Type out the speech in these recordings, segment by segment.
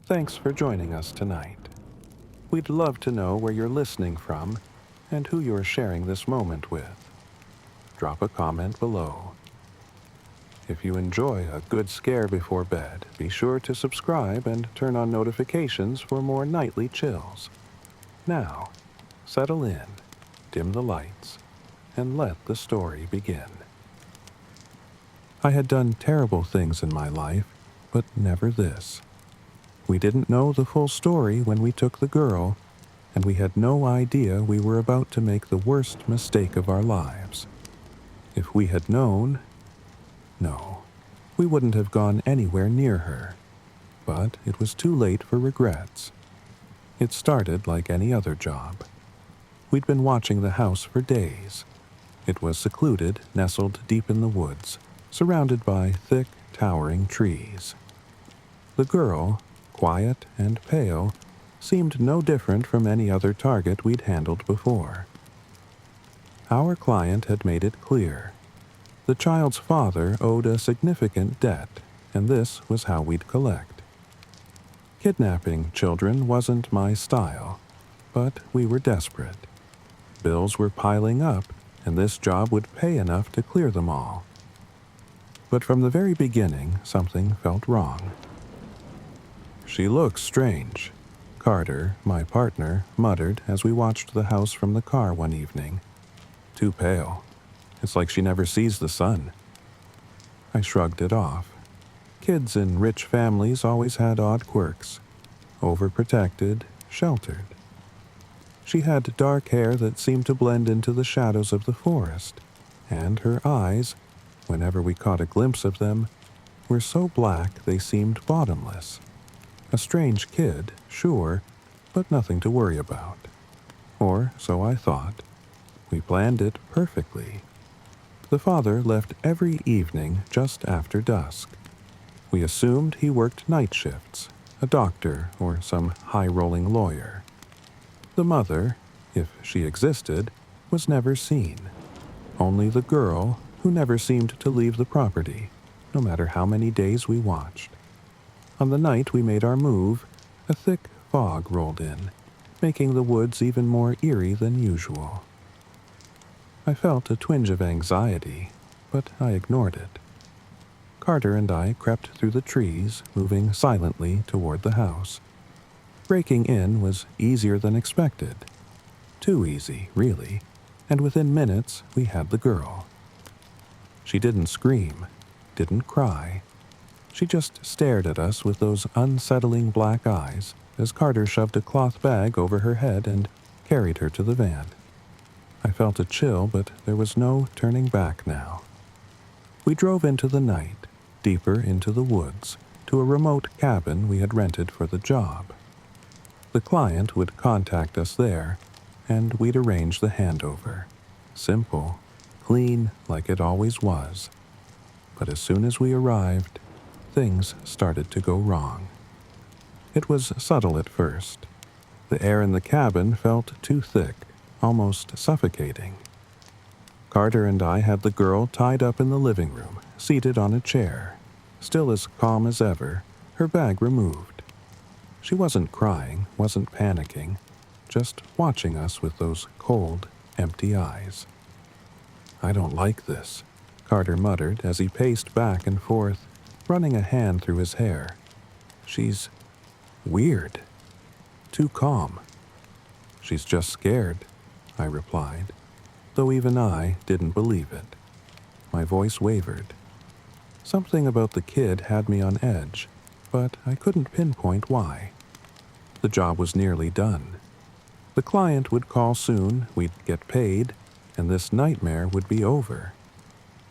Thanks for joining us tonight. We'd love to know where you're listening from and who you're sharing this moment with. Drop a comment below. If you enjoy a good scare before bed, be sure to subscribe and turn on notifications for more nightly chills. Now, settle in, dim the lights, and let the story begin. I had done terrible things in my life, but never this. We didn't know the full story when we took the girl, and we had no idea we were about to make the worst mistake of our lives. If we had known, no, we wouldn't have gone anywhere near her. But it was too late for regrets. It started like any other job. We'd been watching the house for days. It was secluded, nestled deep in the woods, surrounded by thick, towering trees. The girl, quiet and pale, seemed no different from any other target we'd handled before. Our client had made it clear. The child's father owed a significant debt, and this was how we'd collect. Kidnapping children wasn't my style, but we were desperate. Bills were piling up, and this job would pay enough to clear them all. But from the very beginning, something felt wrong. "She looks strange," Carter, my partner, muttered as we watched the house from the car one evening. "Too pale. It's like she never sees the sun." I shrugged it off. Kids in rich families always had odd quirks. Overprotected, sheltered. She had dark hair that seemed to blend into the shadows of the forest, and her eyes, whenever we caught a glimpse of them, were so black they seemed bottomless. A strange kid, sure, but nothing to worry about. Or so I thought. We planned it perfectly. The father left every evening just after dusk. We assumed he worked night shifts, a doctor or some high-rolling lawyer. The mother, if she existed, was never seen. Only the girl, who never seemed to leave the property, no matter how many days we watched. On the night we made our move, a thick fog rolled in, making the woods even more eerie than usual. I felt a twinge of anxiety, but I ignored it. Carter and I crept through the trees, moving silently toward the house. Breaking in was easier than expected. Too easy, really, and within minutes we had the girl. She didn't scream, didn't cry. She just stared at us with those unsettling black eyes as Carter shoved a cloth bag over her head and carried her to the van. I felt a chill, but there was no turning back now. We drove into the night, deeper into the woods, to a remote cabin we had rented for the job. The client would contact us there, and we'd arrange the handover. Simple, clean like it always was. But as soon as we arrived, things started to go wrong. It was subtle at first. The air in the cabin felt too thick, almost suffocating. Carter and I had the girl tied up in the living room, seated on a chair, still as calm as ever, her bag removed. She wasn't crying, wasn't panicking, just watching us with those cold, empty eyes. "I don't like this," Carter muttered as he paced back and forth, running a hand through his hair. "She's weird. Too calm." "She's just scared," I replied, though even I didn't believe it. My voice wavered. Something about the kid had me on edge, but I couldn't pinpoint why. The job was nearly done. The client would call soon, we'd get paid, and this nightmare would be over.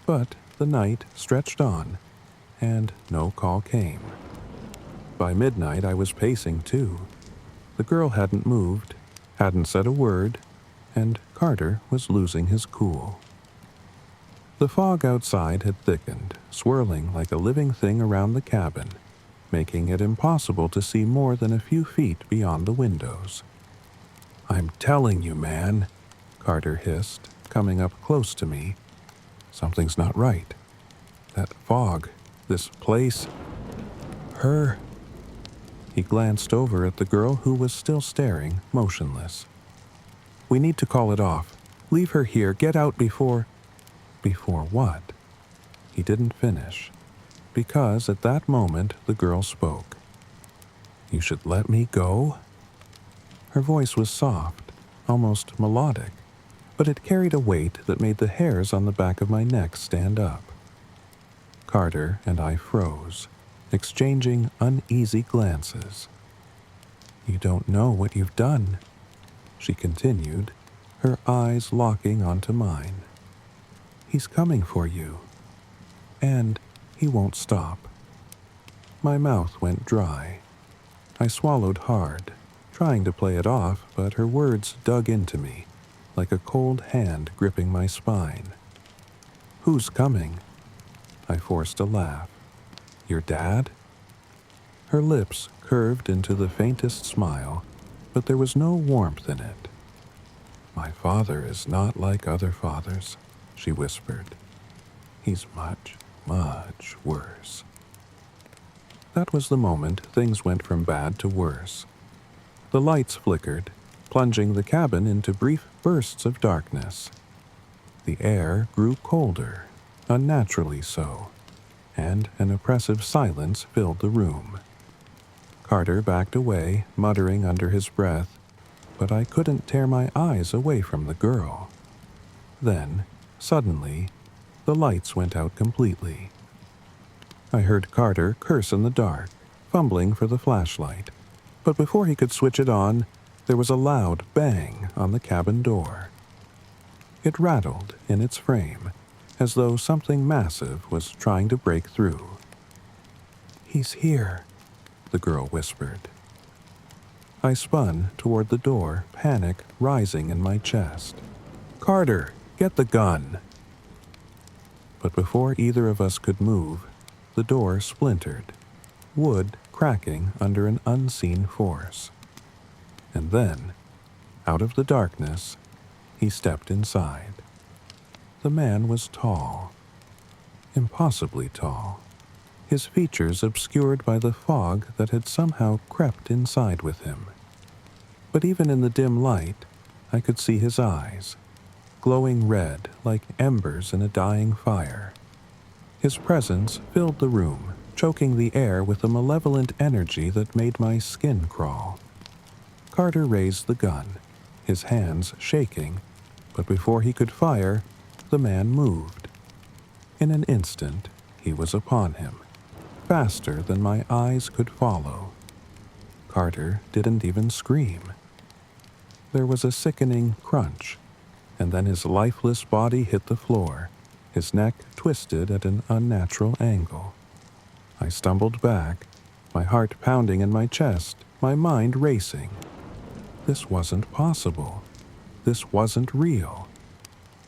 But the night stretched on, and no call came. By midnight, I was pacing too. The girl hadn't moved, hadn't said a word, and Carter was losing his cool. The fog outside had thickened, swirling like a living thing around the cabin, making it impossible to see more than a few feet beyond the windows. "I'm telling you, man," Carter hissed, coming up close to me. "Something's not right. That fog, this place, her." He glanced over at the girl who was still staring, motionless. "We need to call it off. Leave her here. Get out before—" Before what? He didn't finish, because at that moment the girl spoke. "You should let me go?" Her voice was soft, almost melodic, but it carried a weight that made the hairs on the back of my neck stand up. Carter and I froze, exchanging uneasy glances. "You don't know what you've done," she continued, her eyes locking onto mine. "He's coming for you. And he won't stop." My mouth went dry. I swallowed hard, trying to play it off, but her words dug into me, like a cold hand gripping my spine. "Who's coming?" I forced a laugh. "Your dad?" Her lips curved into the faintest smile, but there was no warmth in it. "My father is not like other fathers," she whispered. "He's much, much worse." That was the moment things went from bad to worse. The lights flickered, plunging the cabin into brief bursts of darkness. The air grew colder, unnaturally so, and an oppressive silence filled the room. Carter backed away, muttering under his breath, but I couldn't tear my eyes away from the girl. Then, suddenly, the lights went out completely. I heard Carter curse in the dark, fumbling for the flashlight, but before he could switch it on, there was a loud bang on the cabin door. It rattled in its frame, as though something massive was trying to break through. "He's here," the girl whispered. I spun toward the door, panic rising in my chest. "Carter, get the gun!" But before either of us could move, the door splintered, wood cracking under an unseen force. And then, out of the darkness, he stepped inside. The man was tall, impossibly tall, his features obscured by the fog that had somehow crept inside with him. But even in the dim light, I could see his eyes, glowing red like embers in a dying fire. His presence filled the room, choking the air with a malevolent energy that made my skin crawl. Carter raised the gun, his hands shaking, but before he could fire, the man moved. In an instant, he was upon him, faster than my eyes could follow. Carter didn't even scream. There was a sickening crunch, and then his lifeless body hit the floor, his neck twisted at an unnatural angle. I stumbled back, my heart pounding in my chest, my mind racing. This wasn't possible. This wasn't real.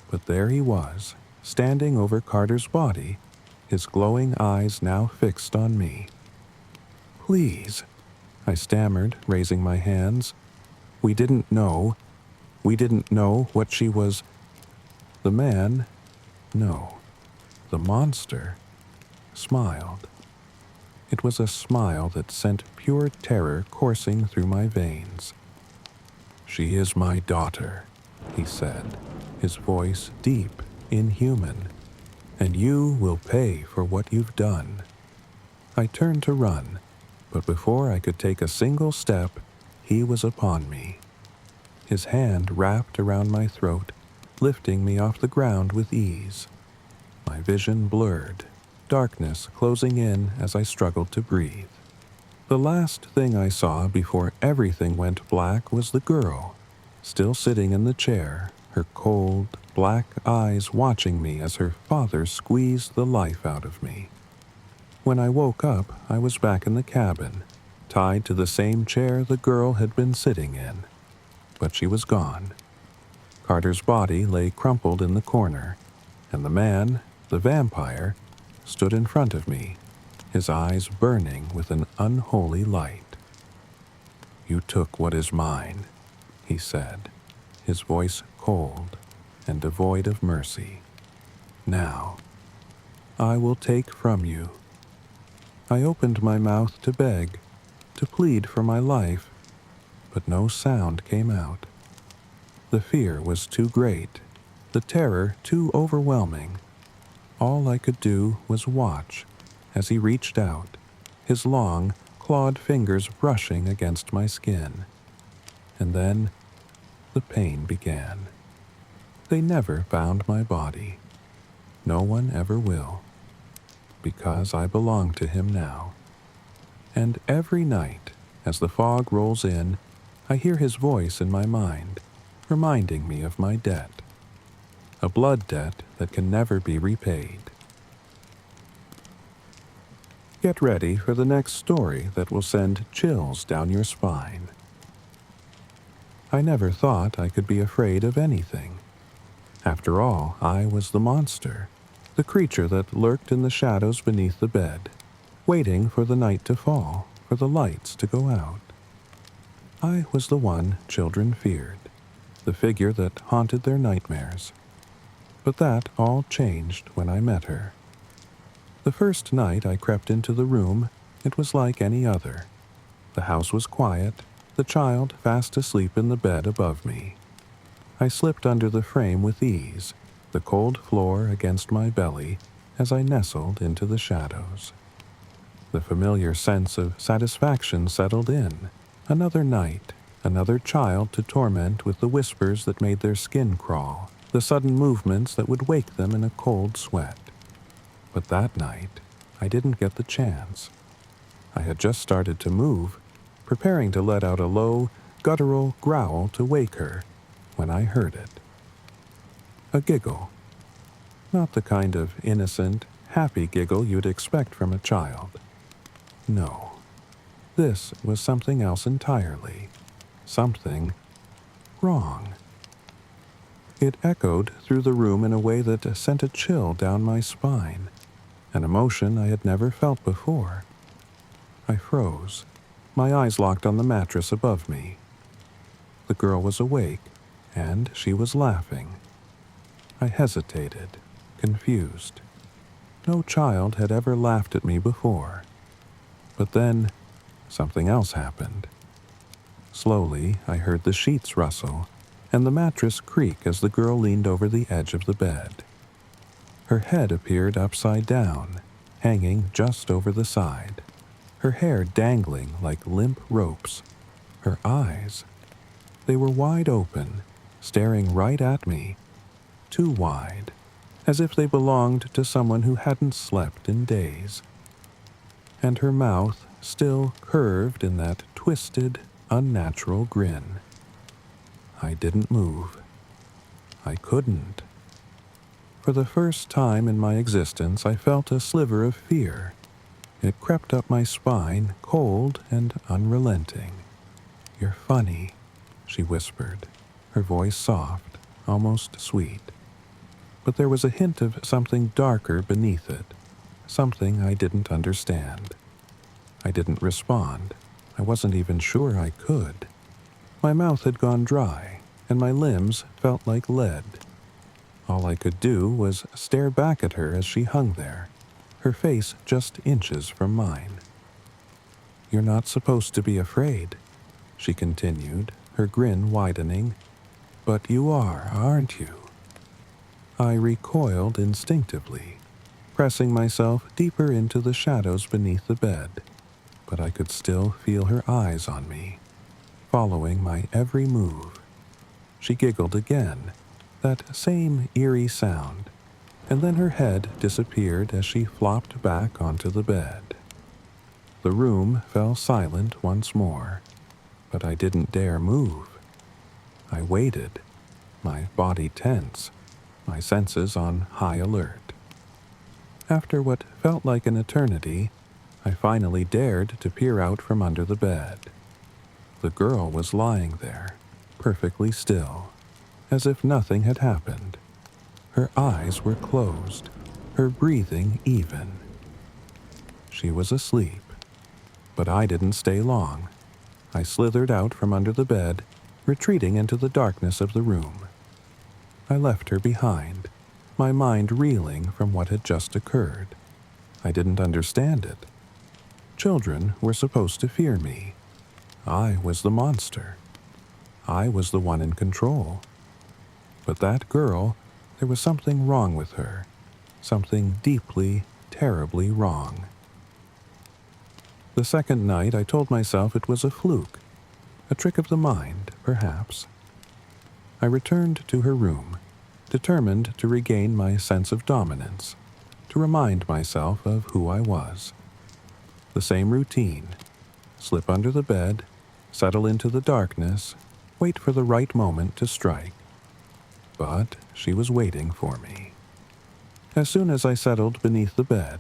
But there he was, standing over Carter's body, his glowing eyes now fixed on me. "Please," I stammered, raising my hands. We didn't know what she was." The man, no, the monster, smiled. It was a smile that sent pure terror coursing through my veins. "She is my daughter," he said, his voice deep, inhuman, "and you will pay for what you've done." I turned to run, but before I could take a single step, he was upon me. His hand wrapped around my throat, lifting me off the ground with ease. My vision blurred, darkness closing in as I struggled to breathe. The last thing I saw before everything went black was the girl, still sitting in the chair, her cold, black eyes watching me as her father squeezed the life out of me. When I woke up, I was back in the cabin, tied to the same chair the girl had been sitting in. But she was gone. Carter's body lay crumpled in the corner, and the man, the vampire, stood in front of me, his eyes burning with an unholy light. "You took what is mine," he said, his voice cold and devoid of mercy. "Now, I will take from you." I opened my mouth to beg, to plead for my life, but no sound came out. The fear was too great, the terror too overwhelming. All I could do was watch as he reached out, his long, clawed fingers brushing against my skin. And then the pain began. They never found my body. No one ever will, because I belong to him now. And every night, as the fog rolls in, I hear his voice in my mind, reminding me of my debt. A blood debt that can never be repaid. Get ready for the next story that will send chills down your spine. I never thought I could be afraid of anything. After all, I was the monster, the creature that lurked in the shadows beneath the bed, waiting for the night to fall, for the lights to go out. I was the one children feared, the figure that haunted their nightmares. But that all changed when I met her. The first night I crept into the room, it was like any other. The house was quiet, the child fast asleep in the bed above me. I slipped under the frame with ease, the cold floor against my belly as I nestled into the shadows. The familiar sense of satisfaction settled in. Another night, another child to torment with the whispers that made their skin crawl, the sudden movements that would wake them in a cold sweat. But that night, I didn't get the chance. I had just started to move, preparing to let out a low, guttural growl to wake her, when I heard it. A giggle. Not the kind of innocent, happy giggle you'd expect from a child. No. This was something else entirely. Something wrong. It echoed through the room in a way that sent a chill down my spine, an emotion I had never felt before. I froze, my eyes locked on the mattress above me. The girl was awake, and she was laughing. I hesitated, confused. No child had ever laughed at me before. But then, something else happened. Slowly, I heard the sheets rustle, and the mattress creak as the girl leaned over the edge of the bed. Her head appeared upside down, hanging just over the side, her hair dangling like limp ropes. Her eyes, they were wide open, staring right at me, too wide, as if they belonged to someone who hadn't slept in days. And her mouth still curved in that twisted, unnatural grin. I didn't move. I couldn't. For the first time in my existence, I felt a sliver of fear. It crept up my spine, cold and unrelenting. "You're funny," she whispered, her voice soft, almost sweet. But there was a hint of something darker beneath it, something I didn't understand. I didn't respond. I wasn't even sure I could. My mouth had gone dry, and my limbs felt like lead. All I could do was stare back at her as she hung there, her face just inches from mine. "You're not supposed to be afraid," she continued, her grin widening. "But you are, aren't you?" I recoiled instinctively, pressing myself deeper into the shadows beneath the bed, but I could still feel her eyes on me, following my every move. She giggled again, that same eerie sound, and then her head disappeared as she flopped back onto the bed. The room fell silent once more, but I didn't dare move. I waited, my body tense, my senses on high alert. After what felt like an eternity, I finally dared to peer out from under the bed. The girl was lying there, perfectly still, as if nothing had happened. Her eyes were closed, her breathing even. She was asleep, but I didn't stay long. I slithered out from under the bed, retreating into the darkness of the room. I left her behind, my mind reeling from what had just occurred. I didn't understand it. Children were supposed to fear me. I was the monster. I was the one in control. But that girl, there was something wrong with her. Something deeply, terribly wrong. The second night, I told myself it was a fluke, a trick of the mind, perhaps. I returned to her room, determined to regain my sense of dominance, to remind myself of who I was. The same routine: slip under the bed, settle into the darkness, wait for the right moment to strike. But she was waiting for me. As soon as I settled beneath the bed,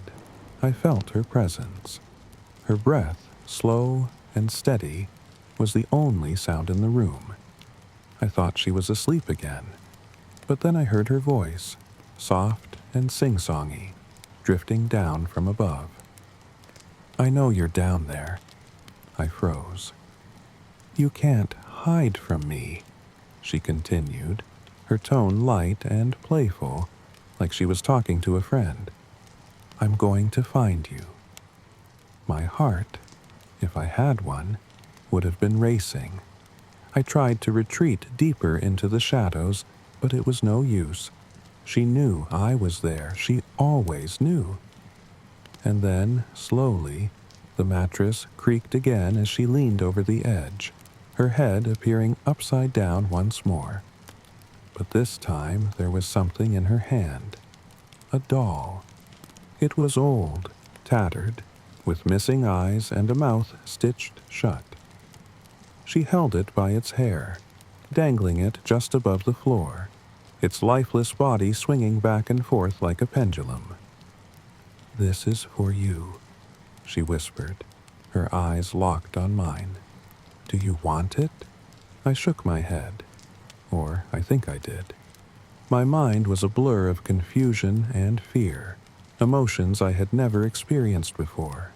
I felt her presence. Her breath, slow and steady, was the only sound in the room. I thought she was asleep again, but then I heard her voice, soft and sing-songy, drifting down from above. "I know you're down there." I froze. "You can't hide from me," she continued, her tone light and playful, like she was talking to a friend. "I'm going to find you." My heart, if I had one, would have been racing. I tried to retreat deeper into the shadows, but it was no use. She knew I was there. She always knew. And then, slowly, the mattress creaked again as she leaned over the edge, her head appearing upside down once more. But this time there was something in her hand. A doll. It was old, tattered, with missing eyes and a mouth stitched shut. She held it by its hair, dangling it just above the floor, its lifeless body swinging back and forth like a pendulum. "This is for you," she whispered, her eyes locked on mine. "Do you want it?" I shook my head, or I think I did. My mind was a blur of confusion and fear, emotions I had never experienced before.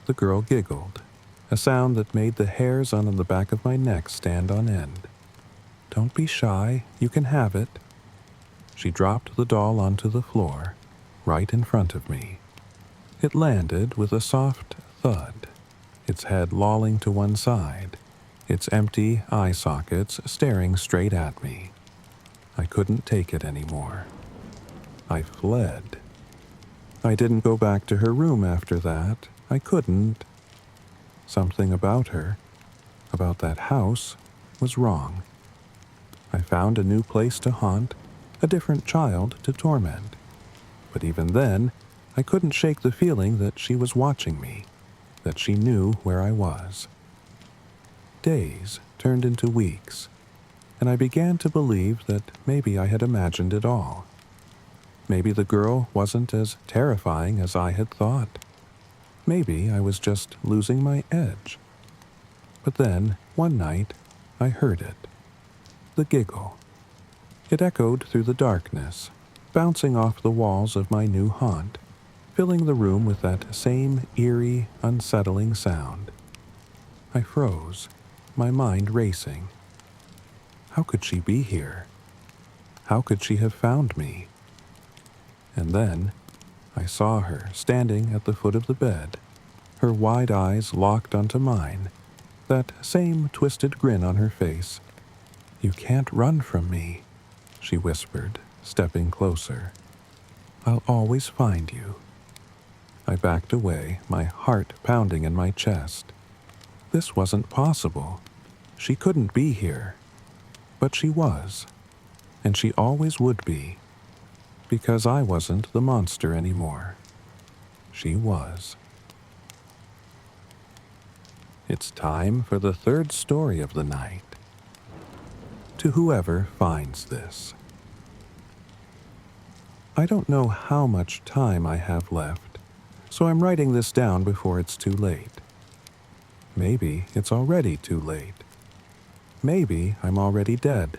The girl giggled, a sound that made the hairs on the back of my neck stand on end. "Don't be shy, you can have it." She dropped the doll onto the floor, right in front of me. It landed with a soft thud, its head lolling to one side, its empty eye sockets staring straight at me. I couldn't take it anymore. I fled. I didn't go back to her room after that. I couldn't. Something about her, about that house, was wrong. I found a new place to haunt, a different child to torment. But even then, I couldn't shake the feeling that she was watching me, that she knew where I was. Days turned into weeks, and I began to believe that maybe I had imagined it all. Maybe the girl wasn't as terrifying as I had thought. Maybe I was just losing my edge. But then, one night, I heard it. The giggle. It echoed through the darkness, bouncing off the walls of my new haunt, filling the room with that same eerie, unsettling sound. I froze, my mind racing. How could she be here? How could she have found me? And then, I saw her standing at the foot of the bed, her wide eyes locked onto mine, that same twisted grin on her face. "You can't run from me," she whispered, stepping closer. "I'll always find you." I backed away, my heart pounding in my chest. This wasn't possible. She couldn't be here. But she was, and she always would be. Because I wasn't the monster anymore. She was. It's time for the third story of the night. To whoever finds this. I don't know how much time I have left, so I'm writing this down before it's too late. Maybe it's already too late. Maybe I'm already dead,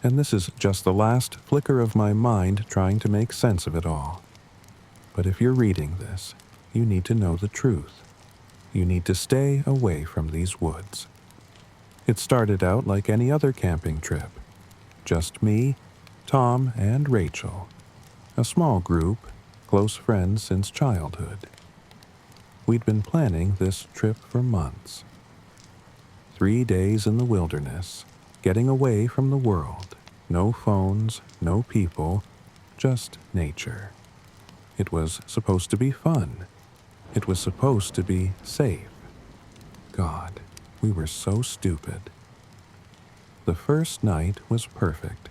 and this is just the last flicker of my mind trying to make sense of it all. But if you're reading this, you need to know the truth. You need to stay away from these woods. It started out like any other camping trip. Just me, Tom, and Rachel. A small group, close friends since childhood. We'd been planning this trip for months. 3 days in the wilderness, getting away from the world. No phones, no people, just nature. It was supposed to be fun. It was supposed to be safe. God, we were so stupid. The first night was perfect.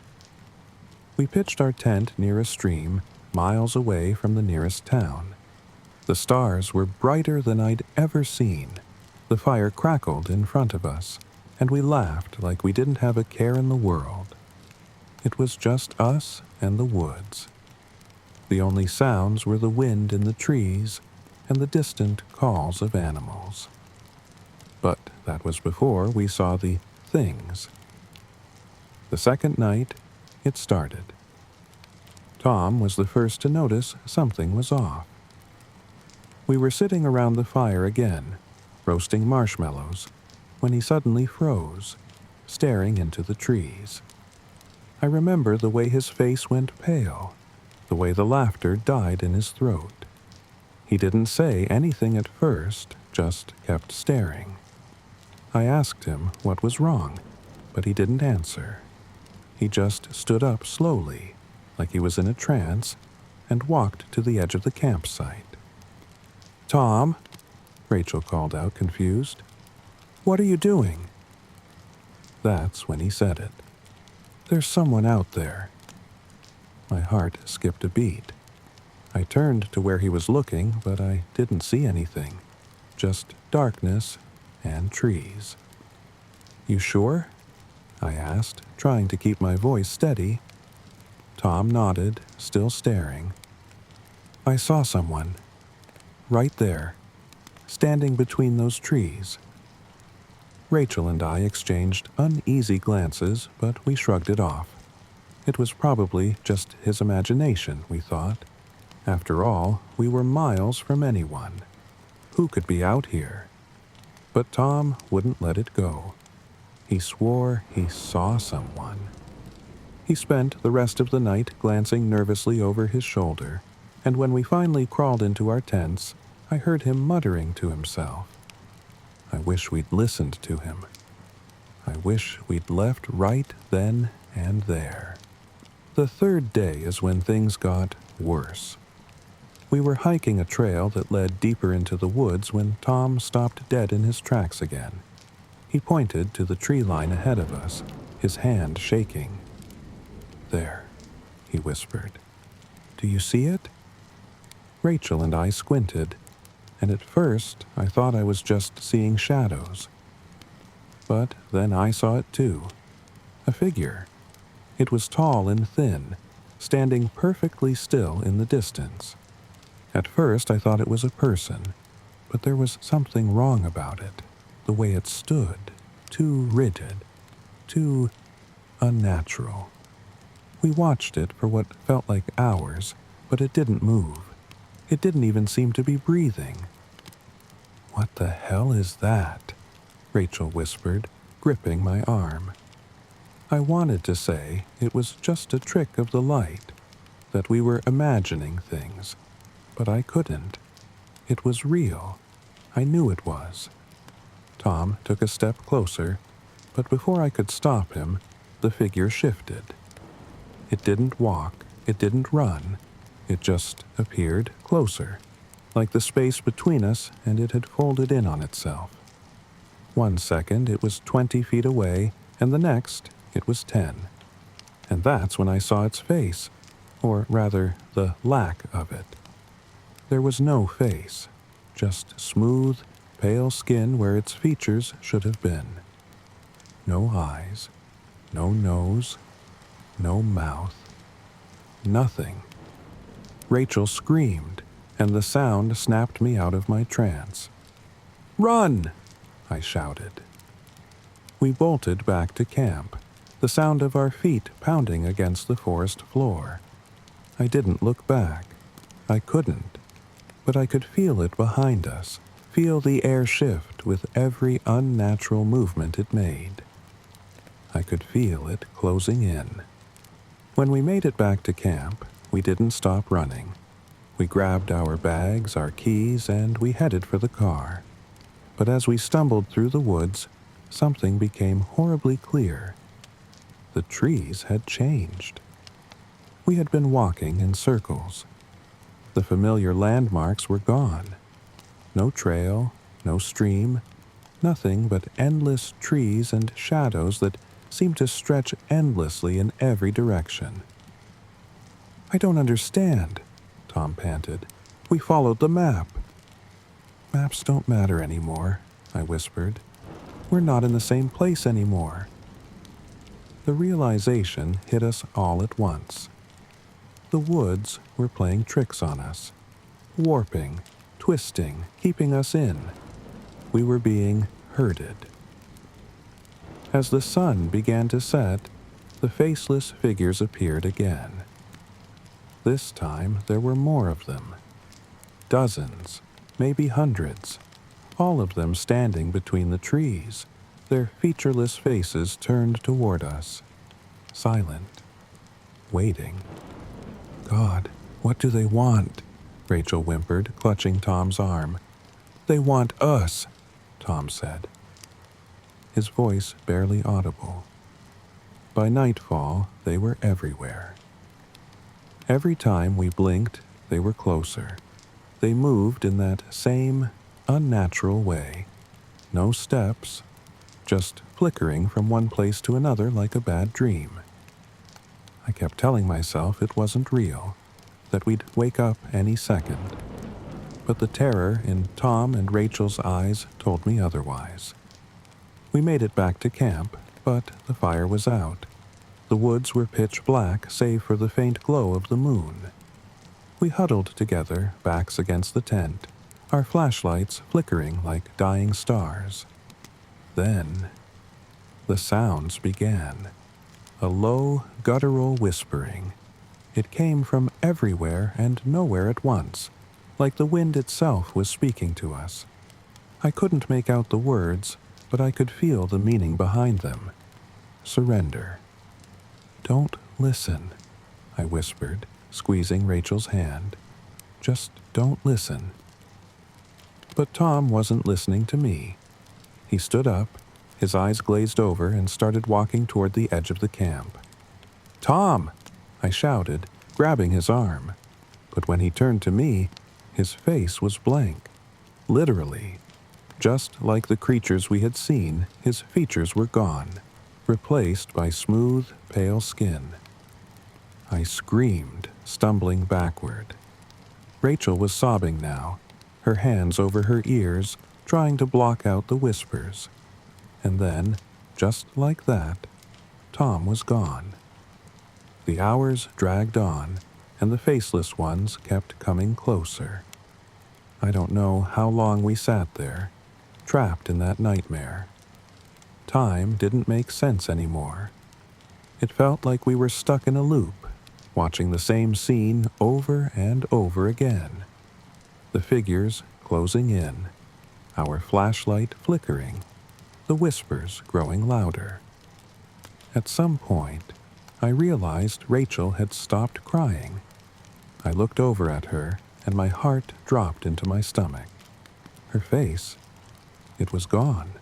We pitched our tent near a stream, miles away from the nearest town. The stars were brighter than I'd ever seen. The fire crackled in front of us, and we laughed like we didn't have a care in the world. It was just us and the woods. The only sounds were the wind in the trees and the distant calls of animals. But that was before we saw the things. The second night, it started. Tom was the first to notice something was off. We were sitting around the fire again, roasting marshmallows, when he suddenly froze, staring into the trees. I remember the way his face went pale, the way the laughter died in his throat. He didn't say anything at first, just kept staring. I asked him what was wrong, but he didn't answer. He just stood up slowly, like he was in a trance, and walked to the edge of the campsite. "Tom," Rachel called out, confused. "What are you doing?" That's when he said it. "There's someone out there." My heart skipped a beat. I turned to where he was looking, but I didn't see anything. Just darkness and trees. "You sure?" I asked, trying to keep my voice steady. Tom nodded, still staring. "I saw someone. Right there. Standing between those trees." Rachel and I exchanged uneasy glances, but we shrugged it off. It was probably just his imagination, we thought. After all, we were miles from anyone. Who could be out here? But Tom wouldn't let it go. He swore he saw someone. He spent the rest of the night glancing nervously over his shoulder, and when we finally crawled into our tents, I heard him muttering to himself. I wish we'd listened to him. I wish we'd left right then and there. The third day is when things got worse. We were hiking a trail that led deeper into the woods when Tom stopped dead in his tracks again. He pointed to the tree line ahead of us, his hand shaking. "There," he whispered. "Do you see it?" Rachel and I squinted, and at first I thought I was just seeing shadows. But then I saw it too. A figure. It was tall and thin, standing perfectly still in the distance. At first I thought it was a person, but there was something wrong about it. The way it stood, too rigid, too unnatural. We watched it for what felt like hours, but it didn't move. It didn't even seem to be breathing. "What the hell is that?" Rachel whispered, gripping my arm. I wanted to say it was just a trick of the light, that we were imagining things, but I couldn't. It was real. I knew it was. Tom took a step closer, but before I could stop him, the figure shifted. It didn't walk, it didn't run, it just appeared closer, like the space between us and it had folded in on itself. 1 second it was 20 feet away, and the next it was 10. And that's when I saw its face, or rather, the lack of it. There was no face, just smooth, pale skin where its features should have been. No eyes, no nose, no mouth, nothing. Rachel screamed, and the sound snapped me out of my trance. "Run!" I shouted. We bolted back to camp, the sound of our feet pounding against the forest floor. I didn't look back. I couldn't. But I could feel it behind us, feel the air shift with every unnatural movement it made. I could feel it closing in. When we made it back to camp, we didn't stop running. We grabbed our bags, our keys, and we headed for the car. But as we stumbled through the woods, something became horribly clear. The trees had changed. We had been walking in circles. The familiar landmarks were gone. No trail, no stream, nothing but endless trees and shadows that seemed to stretch endlessly in every direction. "I don't understand," Tom panted. "We followed the map." "Maps don't matter anymore," I whispered. "We're not in the same place anymore." The realization hit us all at once. The woods were playing tricks on us, warping, twisting, keeping us in. We were being herded. As the sun began to set, the faceless figures appeared again. This time there were more of them. Dozens, maybe hundreds, all of them standing between the trees, their featureless faces turned toward us, silent, waiting. "God, what do they want?" Rachel whimpered, clutching Tom's arm. "They want us," Tom said, his voice barely audible. By nightfall, they were everywhere. Every time we blinked, they were closer. They moved in that same unnatural way. No steps, just flickering from one place to another like a bad dream. I kept telling myself it wasn't real, that we'd wake up any second. But the terror in Tom and Rachel's eyes told me otherwise. We made it back to camp, but the fire was out. The woods were pitch black save for the faint glow of the moon. We huddled together, backs against the tent, our flashlights flickering like dying stars. Then, the sounds began. A low, guttural whispering. It came from everywhere and nowhere at once, like the wind itself was speaking to us. I couldn't make out the words, but I could feel the meaning behind them. Surrender. "Don't listen," I whispered, squeezing Rachel's hand. "Just don't listen." But Tom wasn't listening to me. He stood up, his eyes glazed over, and started walking toward the edge of the camp. "Tom!" I shouted, grabbing his arm. But when he turned to me, his face was blank. Literally. Just like the creatures we had seen, his features were gone, replaced by smooth, pale skin. I screamed, stumbling backward. Rachel was sobbing now, her hands over her ears, trying to block out the whispers. And then, just like that, Tom was gone. The hours dragged on, and the faceless ones kept coming closer. I don't know how long we sat there, trapped in that nightmare. Time didn't make sense anymore. It felt like we were stuck in a loop, watching the same scene over and over again. The figures closing in, our flashlight flickering, the whispers growing louder. At some point, I realized Rachel had stopped crying. I looked over at her, and my heart dropped into my stomach. Her face, it was gone.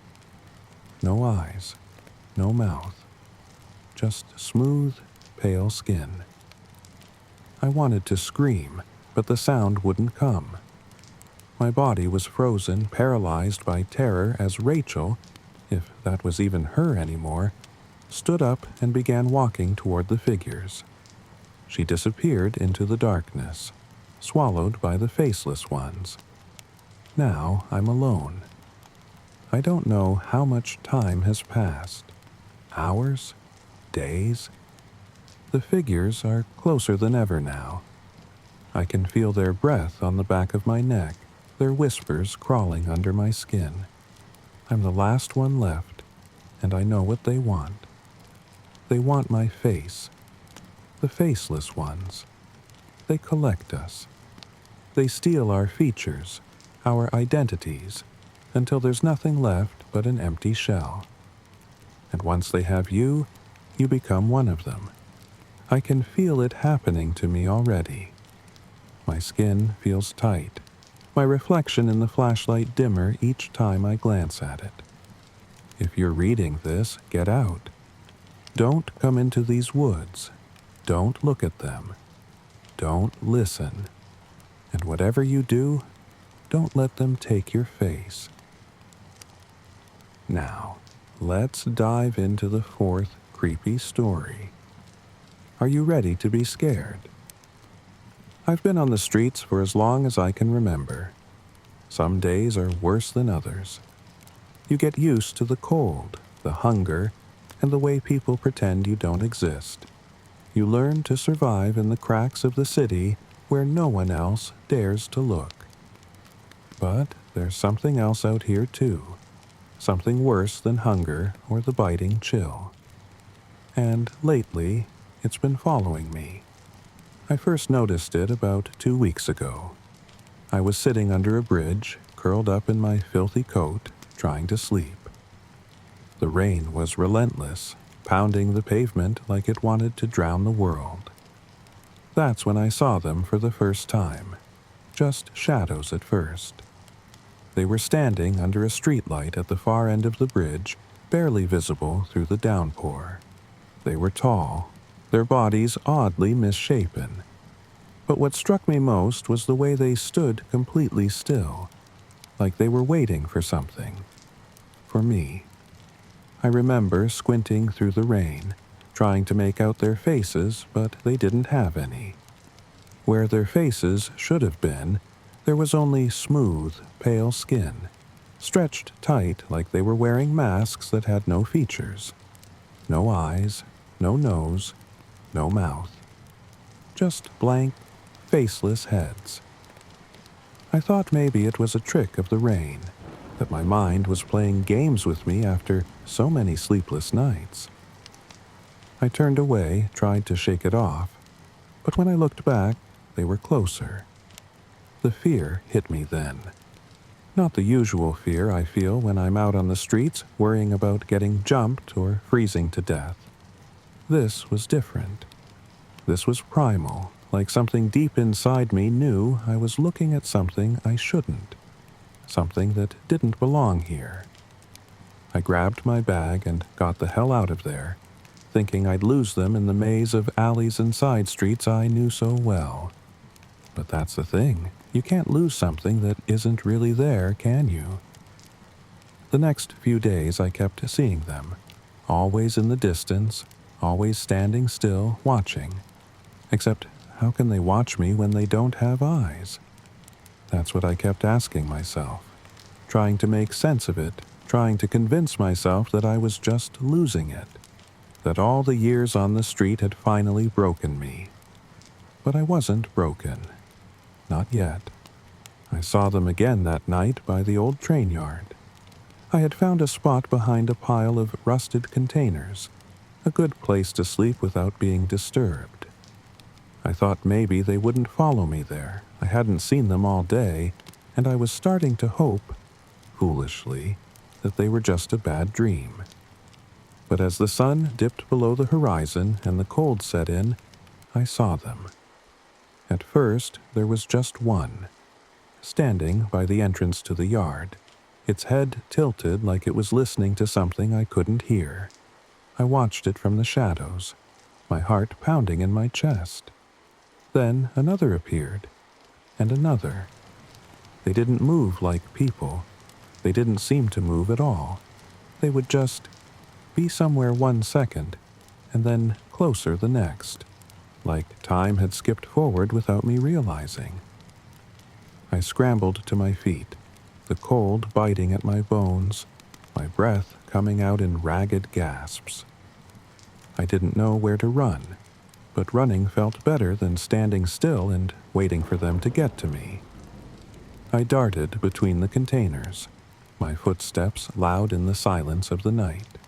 No eyes, no mouth, just smooth, pale skin. I wanted to scream, but the sound wouldn't come. My body was frozen, paralyzed by terror as Rachel, if that was even her anymore, stood up and began walking toward the figures. She disappeared into the darkness, swallowed by the faceless ones. Now I'm alone. I don't know how much time has passed. Hours? Days? The figures are closer than ever now. I can feel their breath on the back of my neck, their whispers crawling under my skin. I'm the last one left, and I know what they want. They want my face. The faceless ones. They collect us. They steal our features, our identities, until there's nothing left but an empty shell. And once they have you, you become one of them. I can feel it happening to me already. My skin feels tight, my reflection in the flashlight dimmer each time I glance at it. If you're reading this, get out. Don't come into these woods. Don't look at them. Don't listen. And whatever you do, don't let them take your face. Now, let's dive into the fourth creepy story. Are you ready to be scared? I've been on the streets for as long as I can remember. Some days are worse than others. You get used to the cold, the hunger, and the way people pretend you don't exist. You learn to survive in the cracks of the city where no one else dares to look. But there's something else out here too. Something worse than hunger or the biting chill. And lately, it's been following me. I first noticed it about 2 weeks ago. I was sitting under a bridge, curled up in my filthy coat, trying to sleep. The rain was relentless, pounding the pavement like it wanted to drown the world. That's when I saw them for the first time. Just shadows at first. They were standing under a streetlight at the far end of the bridge, barely visible through the downpour. They were tall, their bodies oddly misshapen. But what struck me most was the way they stood completely still, like they were waiting for something. For me. I remember squinting through the rain, trying to make out their faces, but they didn't have any. Where their faces should have been, there was only smooth, pale skin, stretched tight like they were wearing masks that had no features. No eyes, no nose, no mouth. Just blank, faceless heads. I thought maybe it was a trick of the rain, that my mind was playing games with me after so many sleepless nights. I turned away, tried to shake it off, but when I looked back, they were closer. The fear hit me then. Not the usual fear I feel when I'm out on the streets worrying about getting jumped or freezing to death. This was different. This was primal, like something deep inside me knew I was looking at something I shouldn't. Something that didn't belong here. I grabbed my bag and got the hell out of there, thinking I'd lose them in the maze of alleys and side streets I knew so well. But that's the thing. You can't lose something that isn't really there, can you? The next few days I kept seeing them, always in the distance, always standing still, watching. Except, how can they watch me when they don't have eyes? That's what I kept asking myself, trying to make sense of it, trying to convince myself that I was just losing it, that all the years on the street had finally broken me. But I wasn't broken. Not yet. I saw them again that night by the old train yard. I had found a spot behind a pile of rusted containers, a good place to sleep without being disturbed. I thought maybe they wouldn't follow me there. I hadn't seen them all day, and I was starting to hope, foolishly, that they were just a bad dream. But as the sun dipped below the horizon and the cold set in, I saw them. At first, there was just one, standing by the entrance to the yard, its head tilted like it was listening to something I couldn't hear. I watched it from the shadows, my heart pounding in my chest. Then another appeared, and another. They didn't move like people. They didn't seem to move at all. They would just be somewhere 1 second, and then closer the next, like time had skipped forward without me realizing. I scrambled to my feet, the cold biting at my bones, my breath coming out in ragged gasps. I didn't know where to run, but running felt better than standing still and waiting for them to get to me. I darted between the containers, my footsteps loud in the silence of the night.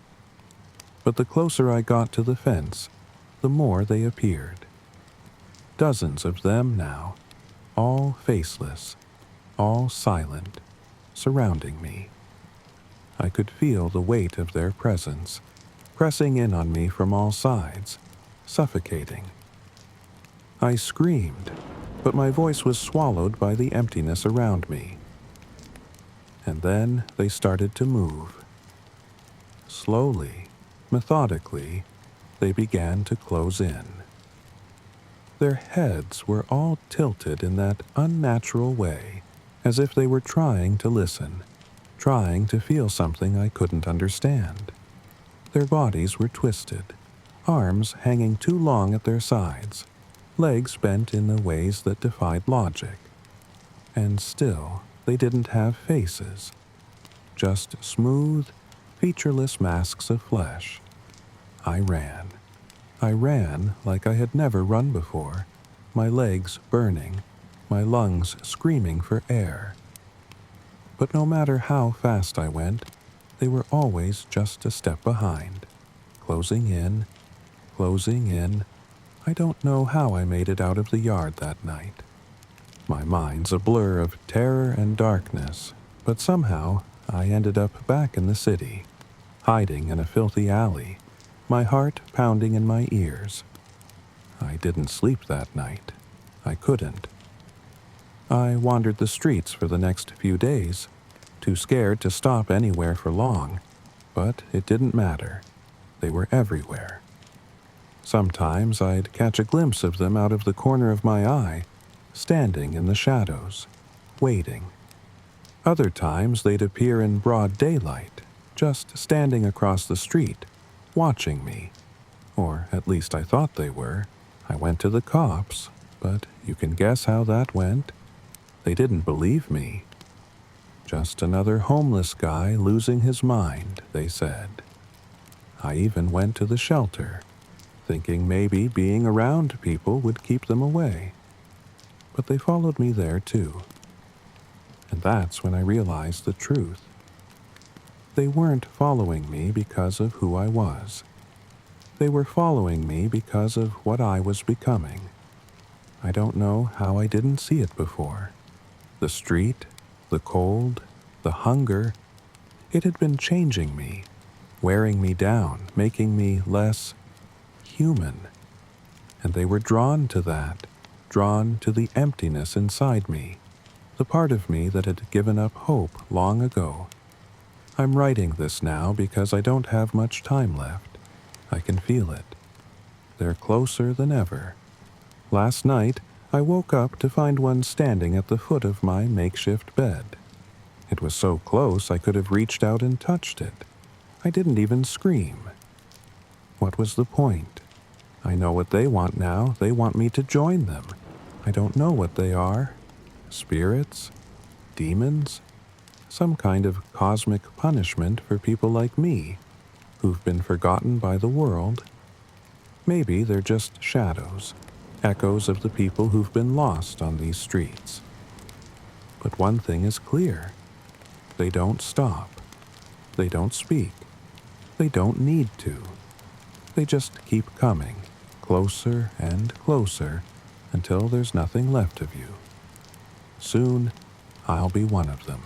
But the closer I got to the fence, the more they appeared. Dozens of them now, all faceless, all silent, surrounding me. I could feel the weight of their presence, pressing in on me from all sides, suffocating. I screamed, but my voice was swallowed by the emptiness around me. And then they started to move. Slowly, methodically, they began to close in. Their heads were all tilted in that unnatural way, as if they were trying to listen, trying to feel something I couldn't understand. Their bodies were twisted, arms hanging too long at their sides, legs bent in the ways that defied logic. And still, they didn't have faces, just smooth, featureless masks of flesh. I ran. I ran like I had never run before, my legs burning, my lungs screaming for air. But no matter how fast I went, they were always just a step behind, closing in, closing in. I don't know how I made it out of the yard that night. My mind's a blur of terror and darkness, but somehow I ended up back in the city, hiding in a filthy alley, my heart pounding in my ears. I didn't sleep that night. I couldn't. I wandered the streets for the next few days, too scared to stop anywhere for long, but it didn't matter. They were everywhere. Sometimes I'd catch a glimpse of them out of the corner of my eye, standing in the shadows, waiting. Other times they'd appear in broad daylight, just standing across the street, watching me. Or at least I thought they were. I went to the cops, but you can guess how that went. They didn't believe me. Just another homeless guy losing his mind, they said. I even went to the shelter, thinking maybe being around people would keep them away. But they followed me there too. And that's when I realized the truth. They weren't following me because of who I was. They were following me because of what I was becoming. I don't know how I didn't see it before. The street, the cold, the hunger, it had been changing me, wearing me down, making me less human. And they were drawn to that, drawn to the emptiness inside me, the part of me that had given up hope long ago. I'm writing this now because I don't have much time left. I can feel it. They're closer than ever. Last night, I woke up to find one standing at the foot of my makeshift bed. It was so close I could have reached out and touched it. I didn't even scream. What was the point? I know what they want now. They want me to join them. I don't know what they are. Spirits? Demons? Some kind of cosmic punishment for people like me, who've been forgotten by the world. Maybe they're just shadows, echoes of the people who've been lost on these streets. But one thing is clear. They don't stop. They don't speak. They don't need to. They just keep coming, closer and closer, until there's nothing left of you. Soon, I'll be one of them.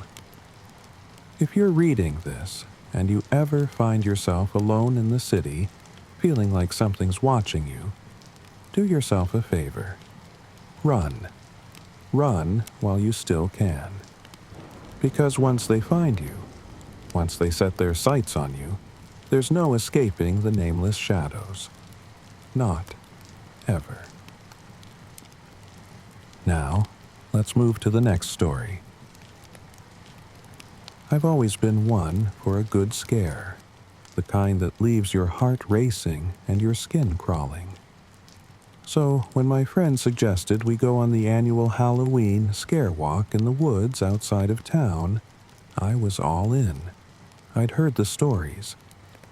If you're reading this, and you ever find yourself alone in the city, feeling like something's watching you, do yourself a favor. Run. Run while you still can. Because once they find you, once they set their sights on you, there's no escaping the nameless shadows. Not ever. Now, let's move to the next story. I've always been one for a good scare, the kind that leaves your heart racing and your skin crawling. So when my friend suggested we go on the annual Halloween scare walk in the woods outside of town, I was all in. I'd heard the stories,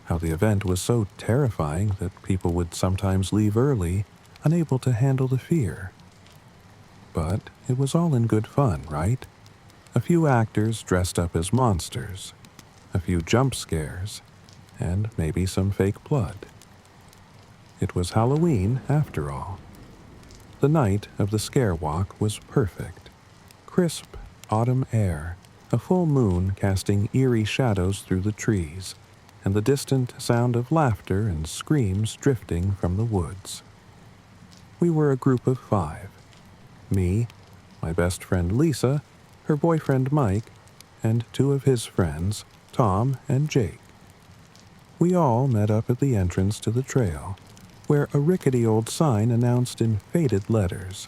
how the event was so terrifying that people would sometimes leave early, unable to handle the fear. But it was all in good fun, right? A few actors dressed up as monsters, a few jump scares, and maybe some fake blood. It was Halloween, after all. The night of the scare walk was perfect. Crisp autumn air, a full moon casting eerie shadows through the trees, and the distant sound of laughter and screams drifting from the woods. We were a group of 5. Me, my best friend Lisa, her boyfriend Mike, and two of his friends, Tom and Jake. We all met up at the entrance to the trail, where a rickety old sign announced in faded letters,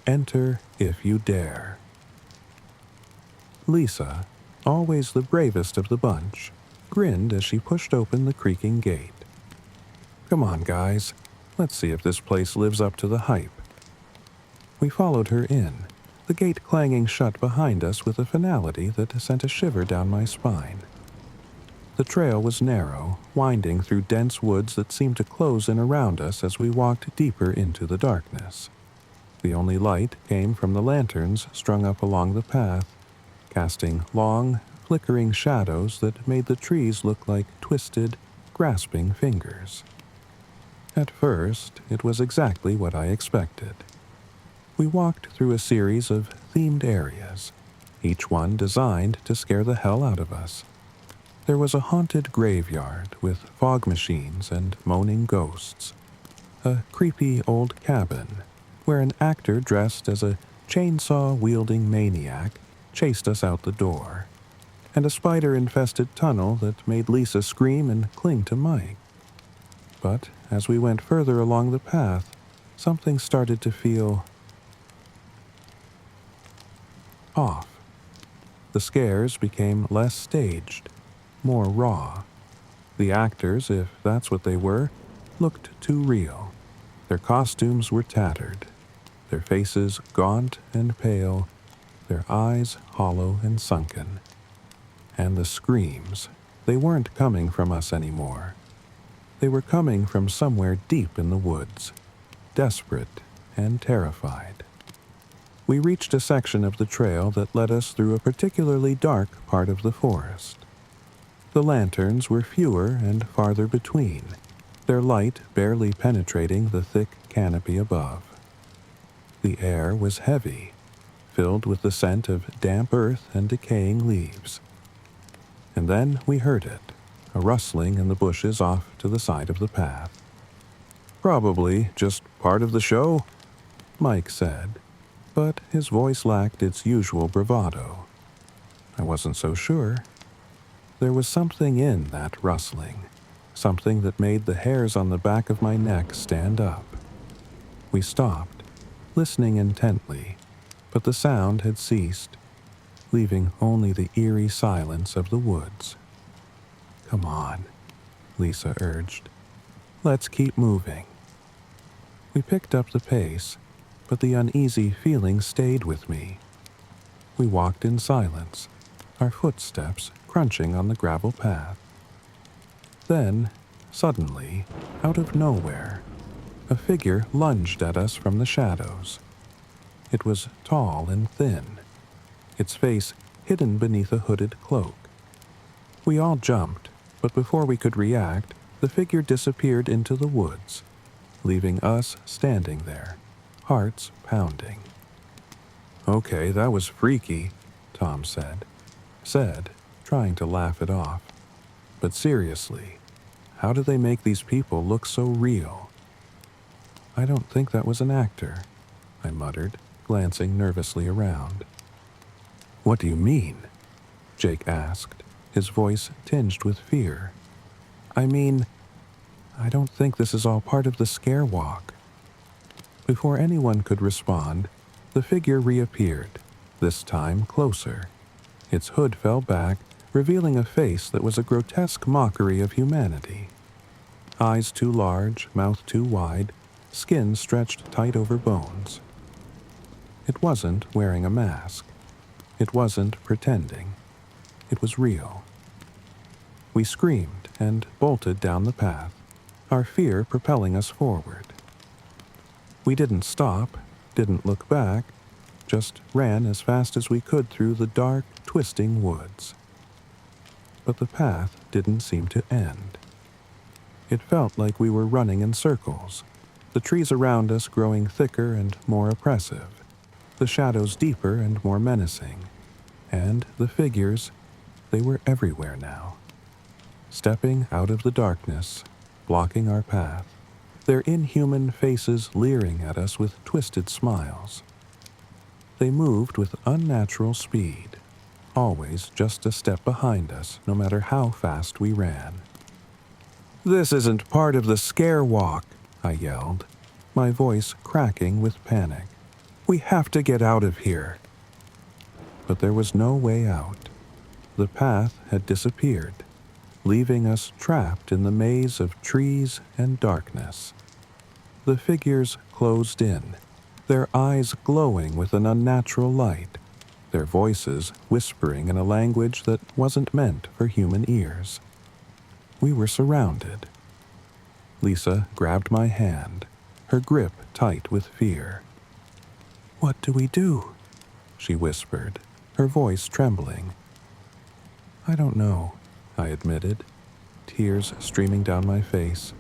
"Enter if you dare." Lisa, always the bravest of the bunch, grinned as she pushed open the creaking gate. "Come on, guys. Let's see if this place lives up to the hype." We followed her in, the gate clanging shut behind us with a finality that sent a shiver down my spine. The trail was narrow, winding through dense woods that seemed to close in around us as we walked deeper into the darkness. The only light came from the lanterns strung up along the path, casting long, flickering shadows that made the trees look like twisted, grasping fingers. At first, it was exactly what I expected. We walked through a series of themed areas, each one designed to scare the hell out of us. There was a haunted graveyard with fog machines and moaning ghosts, a creepy old cabin where an actor dressed as a chainsaw-wielding maniac chased us out the door, and a spider-infested tunnel that made Lisa scream and cling to Mike. But as we went further along the path, something started to feel off. The scares became less staged, more raw. The actors, if that's what they were, looked too real. Their costumes were tattered, their faces gaunt and pale, their eyes hollow and sunken. And the screams, they weren't coming from us anymore. They were coming from somewhere deep in the woods, desperate and terrified. We reached a section of the trail that led us through a particularly dark part of the forest. The lanterns were fewer and farther between, their light barely penetrating the thick canopy above. The air was heavy, filled with the scent of damp earth and decaying leaves. And then we heard it, a rustling in the bushes off to the side of the path. "Probably just part of the show," Mike said, but his voice lacked its usual bravado. I wasn't so sure. There was something in that rustling, something that made the hairs on the back of my neck stand up. We stopped, listening intently, but the sound had ceased, leaving only the eerie silence of the woods. "Come on," Lisa urged. "Let's keep moving." We picked up the pace, but the uneasy feeling stayed with me. We walked in silence, our footsteps crunching on the gravel path. Then, suddenly, out of nowhere, a figure lunged at us from the shadows. It was tall and thin, its face hidden beneath a hooded cloak. We all jumped, but before we could react, the figure disappeared into the woods, leaving us standing there, hearts pounding. "Okay, that was freaky," Tom said, trying to laugh it off. "But seriously, how do they make these people look so real?" "I don't think that was an actor," I muttered, glancing nervously around. "What do you mean?" Jake asked, his voice tinged with fear. "I mean, I don't think this is all part of the scare walk." Before anyone could respond, the figure reappeared, this time closer. Its hood fell back, revealing a face that was a grotesque mockery of humanity. Eyes too large, mouth too wide, skin stretched tight over bones. It wasn't wearing a mask. It wasn't pretending. It was real. We screamed and bolted down the path, our fear propelling us forward. We didn't stop, didn't look back, just ran as fast as we could through the dark, twisting woods. But the path didn't seem to end. It felt like we were running in circles, the trees around us growing thicker and more oppressive, the shadows deeper and more menacing, and the figures, they were everywhere now, stepping out of the darkness, blocking our path, their inhuman faces leering at us with twisted smiles. They moved with unnatural speed, always just a step behind us, no matter how fast we ran. "This isn't part of the scare walk," I yelled, my voice cracking with panic. "We have to get out of here." But there was no way out. The path had disappeared, leaving us trapped in the maze of trees and darkness. The figures closed in, their eyes glowing with an unnatural light, their voices whispering in a language that wasn't meant for human ears. We were surrounded. Lisa grabbed my hand, her grip tight with fear. "What do we do?" she whispered, her voice trembling. "I don't know," I admitted, tears streaming down my face.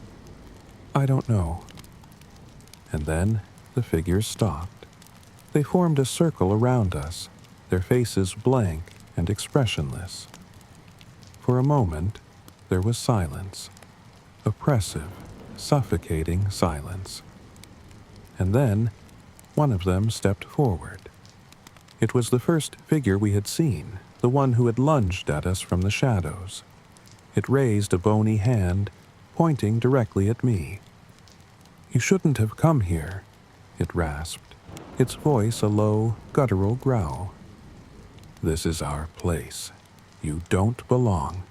"I don't know." And then the figures stopped. They formed a circle around us, their faces blank and expressionless. For a moment, there was silence, oppressive, suffocating silence. And then, one of them stepped forward. It was the first figure we had seen, the one who had lunged at us from the shadows. It raised a bony hand, pointing directly at me. "You shouldn't have come here," it rasped, its voice a low, guttural growl. "This is our place. You don't belong."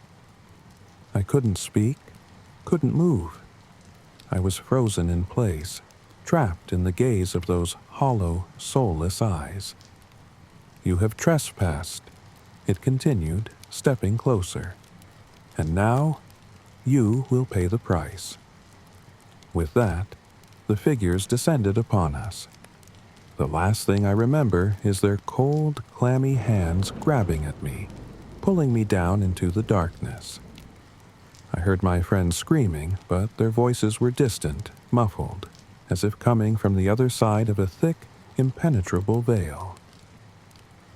I couldn't speak, couldn't move. I was frozen in place, trapped in the gaze of those hollow, soulless eyes. "You have trespassed," it continued, stepping closer. "And now, you will pay the price." With that, the figures descended upon us. The last thing I remember is their cold, clammy hands grabbing at me, pulling me down into the darkness. I heard my friends screaming, but their voices were distant, muffled, as if coming from the other side of a thick, impenetrable veil.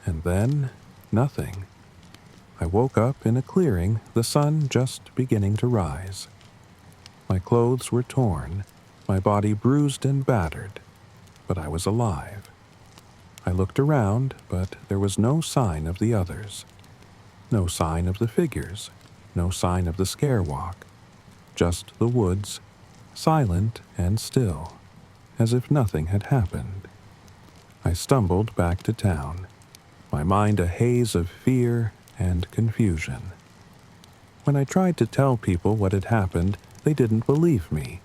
And then, nothing. I woke up in a clearing, the sun just beginning to rise. My clothes were torn, my body bruised and battered, but I was alive. I looked around, but there was no sign of the others. No sign of the figures, no sign of the scare walk. Just the woods, silent and still, as if nothing had happened. I stumbled back to town, my mind a haze of fear and confusion. When I tried to tell people what had happened, they didn't believe me.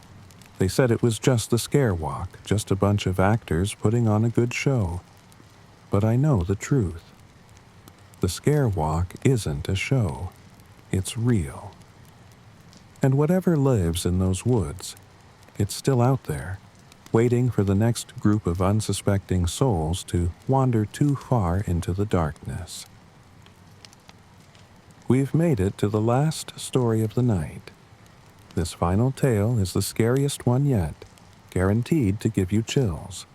They said it was just the scare walk, just a bunch of actors putting on a good show. But I know the truth. The scare walk isn't a show. It's real. And whatever lives in those woods, it's still out there, waiting for the next group of unsuspecting souls to wander too far into the darkness. We've made it to the last story of the night. This final tale is the scariest one yet, guaranteed to give you chills.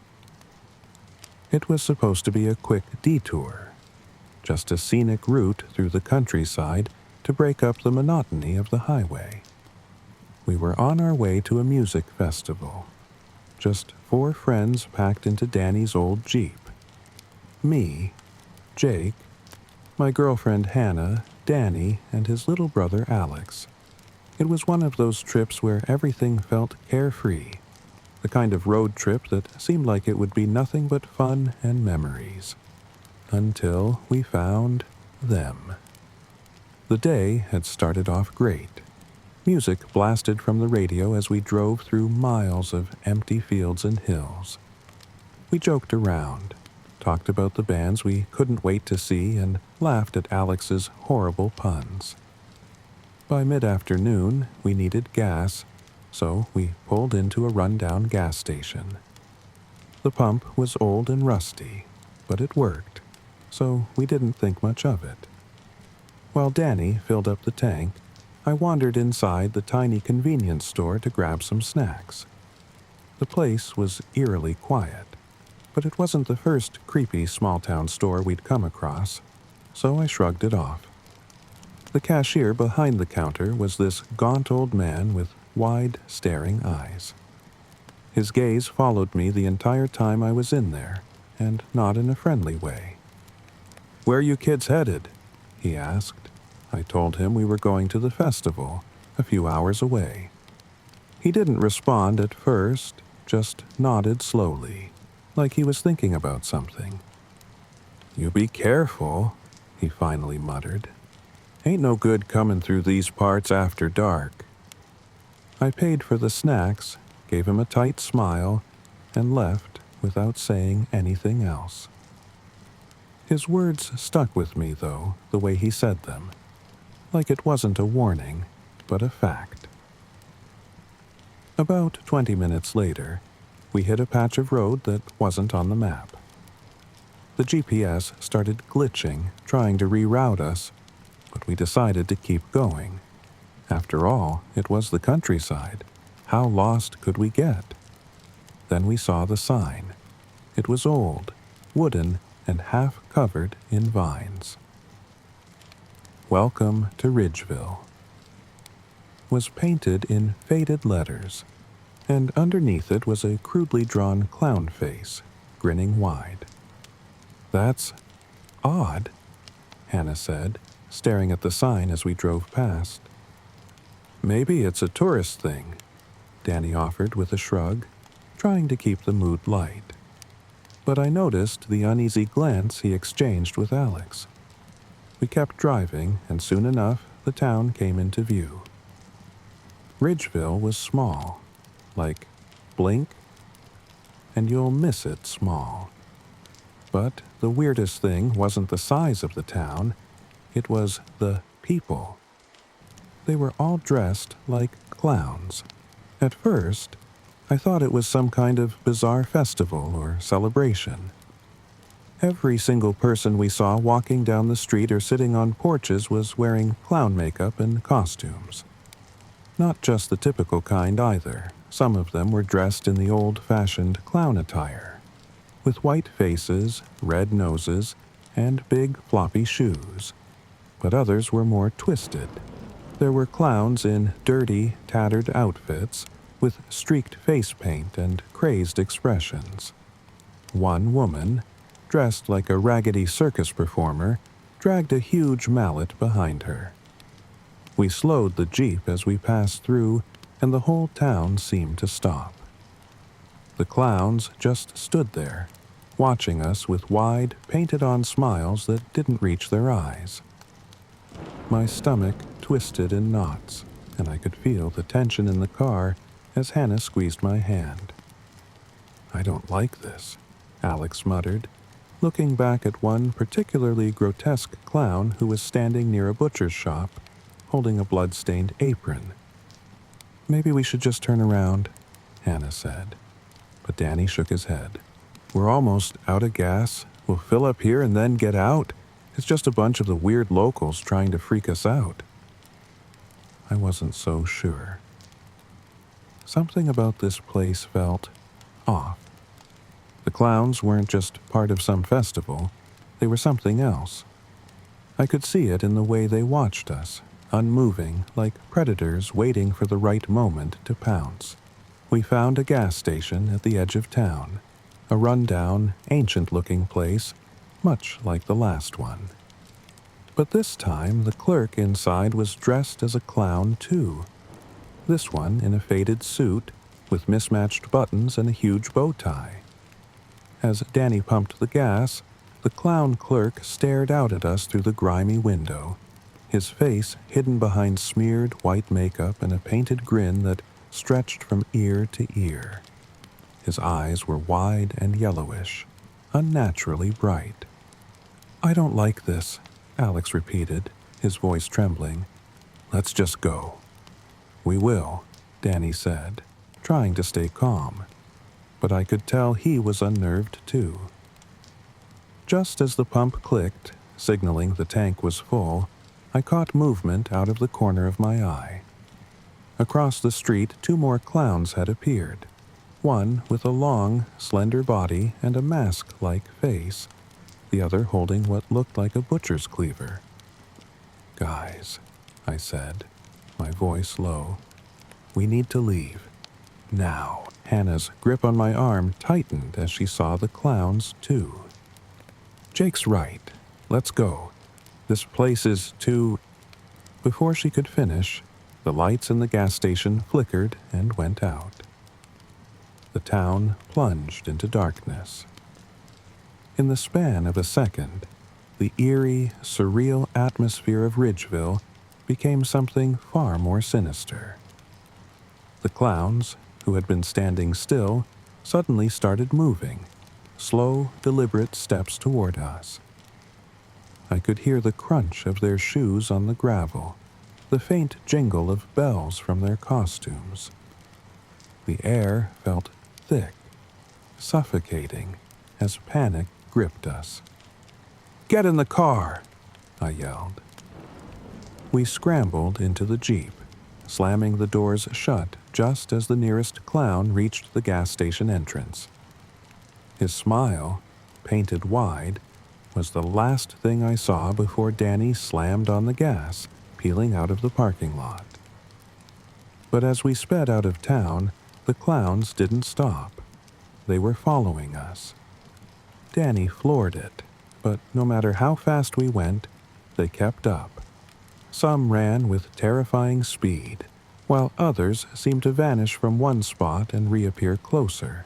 It was supposed to be a quick detour, just a scenic route through the countryside to break up the monotony of the highway. We were on our way to a music festival. Just 4 friends packed into Danny's old Jeep. Me, Jake, my girlfriend Hannah, Danny, and his little brother Alex. It was one of those trips where everything felt carefree, the kind of road trip that seemed like it would be nothing but fun and memories. Until we found them. The day had started off great. Music blasted from the radio as we drove through miles of empty fields and hills. We joked around, talked about the bands we couldn't wait to see, and laughed at Alex's horrible puns. By mid-afternoon, we needed gas, so we pulled into a rundown gas station. The pump was old and rusty, but it worked, so we didn't think much of it. While Danny filled up the tank, I wandered inside the tiny convenience store to grab some snacks. The place was eerily quiet, but it wasn't the first creepy small-town store we'd come across, so I shrugged it off. The cashier behind the counter was this gaunt old man with wide, staring eyes. His gaze followed me the entire time I was in there, and not in a friendly way. "Where are you kids headed?" he asked. I told him we were going to the festival, a few hours away. He didn't respond at first, just nodded slowly, like he was thinking about something. "You be careful," he finally muttered. "Ain't no good coming through these parts after dark." I paid for the snacks, gave him a tight smile, and left without saying anything else. His words stuck with me, though, the way he said them, like it wasn't a warning, but a fact. About 20 minutes later, we hit a patch of road that wasn't on the map. The GPS started glitching, trying to reroute us, but we decided to keep going. After all, it was the countryside. How lost could we get? Then we saw the sign. It was old, wooden, and half covered in vines. "Welcome to Ridgeville," was painted in faded letters, and underneath it was a crudely drawn clown face, grinning wide. "That's odd," Hannah said, staring at the sign as we drove past. "Maybe it's a tourist thing," Danny offered with a shrug, trying to keep the mood light. But I noticed the uneasy glance he exchanged with Alex. We kept driving, and soon enough the town came into view. Ridgeville was small, like blink, and you'll miss it small. But the weirdest thing wasn't the size of the town, it was the people. They were all dressed like clowns. At first, I thought it was some kind of bizarre festival or celebration. Every single person we saw walking down the street or sitting on porches was wearing clown makeup and costumes. Not just the typical kind either. Some of them were dressed in the old-fashioned clown attire, with white faces, red noses, and big floppy shoes. But others were more twisted. There were clowns in dirty, tattered outfits, with streaked face paint and crazed expressions. One woman, dressed like a raggedy circus performer, dragged a huge mallet behind her. We slowed the Jeep as we passed through, and the whole town seemed to stop. The clowns just stood there, watching us with wide, painted-on smiles that didn't reach their eyes. My stomach twisted in knots, and I could feel the tension in the car as Hannah squeezed my hand. "I don't like this," Alex muttered, looking back at one particularly grotesque clown who was standing near a butcher's shop, holding a blood-stained apron. "Maybe we should just turn around," Hannah said. But Danny shook his head. "We're almost out of gas. We'll fill up here and then get out. It's just a bunch of the weird locals trying to freak us out." I wasn't so sure. Something about this place felt off. The clowns weren't just part of some festival, they were something else. I could see it in the way they watched us, unmoving, like predators waiting for the right moment to pounce. We found a gas station at the edge of town, a rundown, ancient-looking place, much like the last one. But this time, the clerk inside was dressed as a clown, too. This one in a faded suit, with mismatched buttons and a huge bow tie. As Danny pumped the gas, the clown clerk stared out at us through the grimy window, his face hidden behind smeared white makeup and a painted grin that stretched from ear to ear. His eyes were wide and yellowish, unnaturally bright. "I don't like this," Alex repeated, his voice trembling. "Let's just go." "We will," Danny said, trying to stay calm. But I could tell he was unnerved too. Just as the pump clicked, signaling the tank was full, I caught movement out of the corner of my eye. Across the street, 2 more clowns had appeared. One with a long, slender body and a mask-like face, the other holding what looked like a butcher's cleaver. "Guys," I said, my voice low, "we need to leave. Now." Hannah's grip on my arm tightened as she saw the clowns, too. "Jake's right. Let's go. This place is too—" Before she could finish, the lights in the gas station flickered and went out. The town plunged into darkness. In the span of a second, the eerie, surreal atmosphere of Ridgeville became something far more sinister. The clowns, who had been standing still, suddenly started moving, slow, deliberate steps toward us. I could hear the crunch of their shoes on the gravel, the faint jingle of bells from their costumes. The air felt thick, suffocating, as panic gripped us. "Get in the car!" I yelled. We scrambled into the Jeep, slamming the doors shut just as the nearest clown reached the gas station entrance. His smile, painted wide, was the last thing I saw before Danny slammed on the gas, peeling out of the parking lot. But as we sped out of town, the clowns didn't stop. They were following us. Danny floored it, but no matter how fast we went, they kept up. Some ran with terrifying speed, while others seemed to vanish from one spot and reappear closer,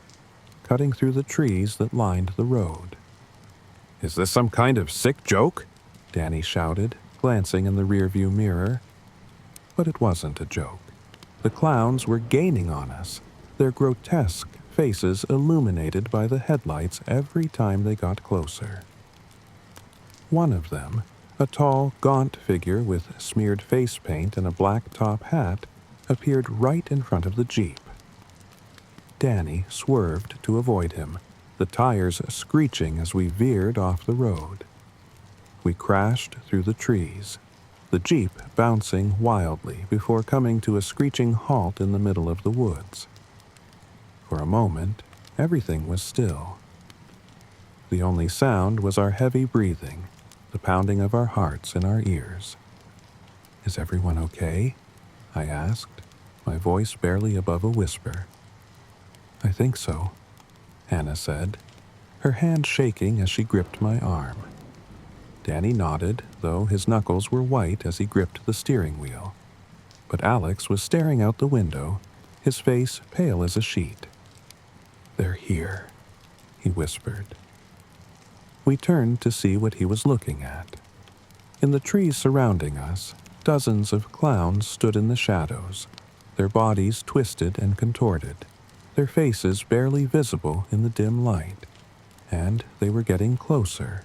cutting through the trees that lined the road. "Is this some kind of sick joke?" Danny shouted, glancing in the rearview mirror. But it wasn't a joke. The clowns were gaining on us, their grotesque faces illuminated by the headlights every time they got closer. One of them, a tall, gaunt figure with smeared face paint and a black top hat, appeared right in front of the Jeep. Danny swerved to avoid him, the tires screeching as we veered off the road. We crashed through the trees, the Jeep bouncing wildly before coming to a screeching halt in the middle of the woods. For a moment, everything was still. The only sound was our heavy breathing, the pounding of our hearts in our ears. "Is everyone okay?" I asked, my voice barely above a whisper. "I think so," Hannah said, her hand shaking as she gripped my arm. Danny nodded, though his knuckles were white as he gripped the steering wheel. But Alex was staring out the window, his face pale as a sheet. "They're here," he whispered. We turned to see what he was looking at. In the trees surrounding us, dozens of clowns stood in the shadows, their bodies twisted and contorted, their faces barely visible in the dim light, and they were getting closer,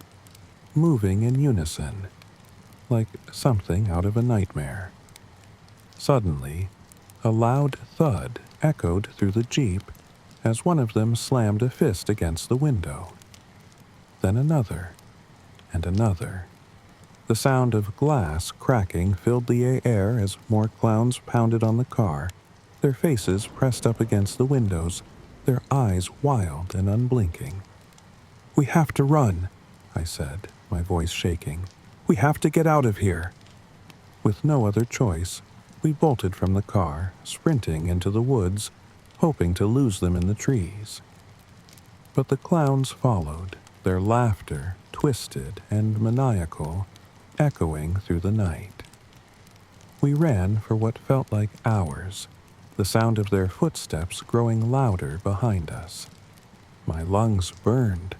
moving in unison, like something out of a nightmare. Suddenly, a loud thud echoed through the Jeep as one of them slammed a fist against the window. Then another, and another. The sound of glass cracking filled the air as more clowns pounded on the car, their faces pressed up against the windows, their eyes wild and unblinking. "We have to run," I said, my voice shaking. "We have to get out of here." With no other choice, we bolted from the car, sprinting into the woods, hoping to lose them in the trees. But the clowns followed, their laughter, twisted and maniacal, echoing through the night. We ran for what felt like hours, the sound of their footsteps growing louder behind us. My lungs burned.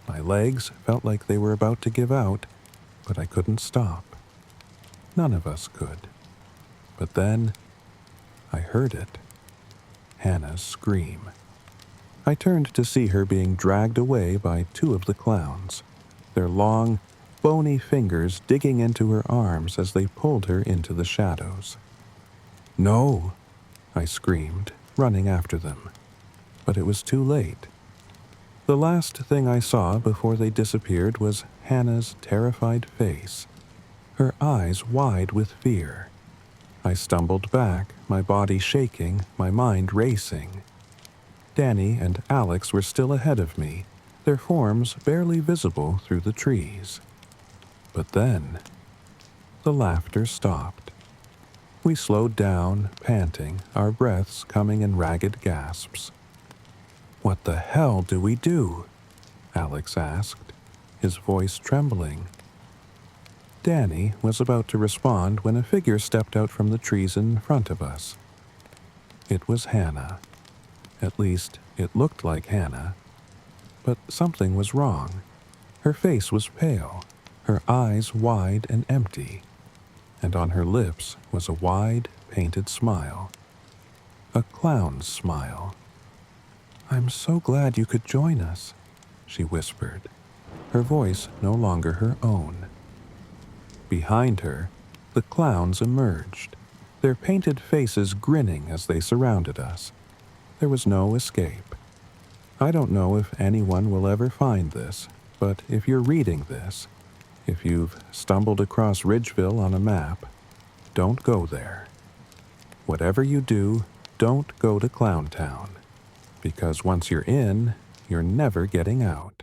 My legs felt like they were about to give out, but I couldn't stop. None of us could. But then, I heard it. Hannah's scream. I turned to see her being dragged away by two of the clowns, their long, bony fingers digging into her arms as they pulled her into the shadows. "No!" I screamed, running after them. But it was too late. The last thing I saw before they disappeared was Hannah's terrified face, her eyes wide with fear. I stumbled back, my body shaking, my mind racing. Danny and Alex were still ahead of me, their forms barely visible through the trees. But then, the laughter stopped. We slowed down, panting, our breaths coming in ragged gasps. What the hell do we do? Alex asked, his voice trembling. Danny was about to respond when a figure stepped out from the trees in front of us. It was Hannah. At least, it looked like Hannah. But something was wrong. Her face was pale, her eyes wide and empty, and on her lips was a wide, painted smile. A clown's smile. "I'm so glad you could join us," she whispered, her voice no longer her own. Behind her, the clowns emerged, their painted faces grinning as they surrounded us. There was no escape. I don't know if anyone will ever find this, but if you're reading this, if you've stumbled across Ridgeville on a map, don't go there. Whatever you do, don't go to Clowntown, because once you're in, you're never getting out.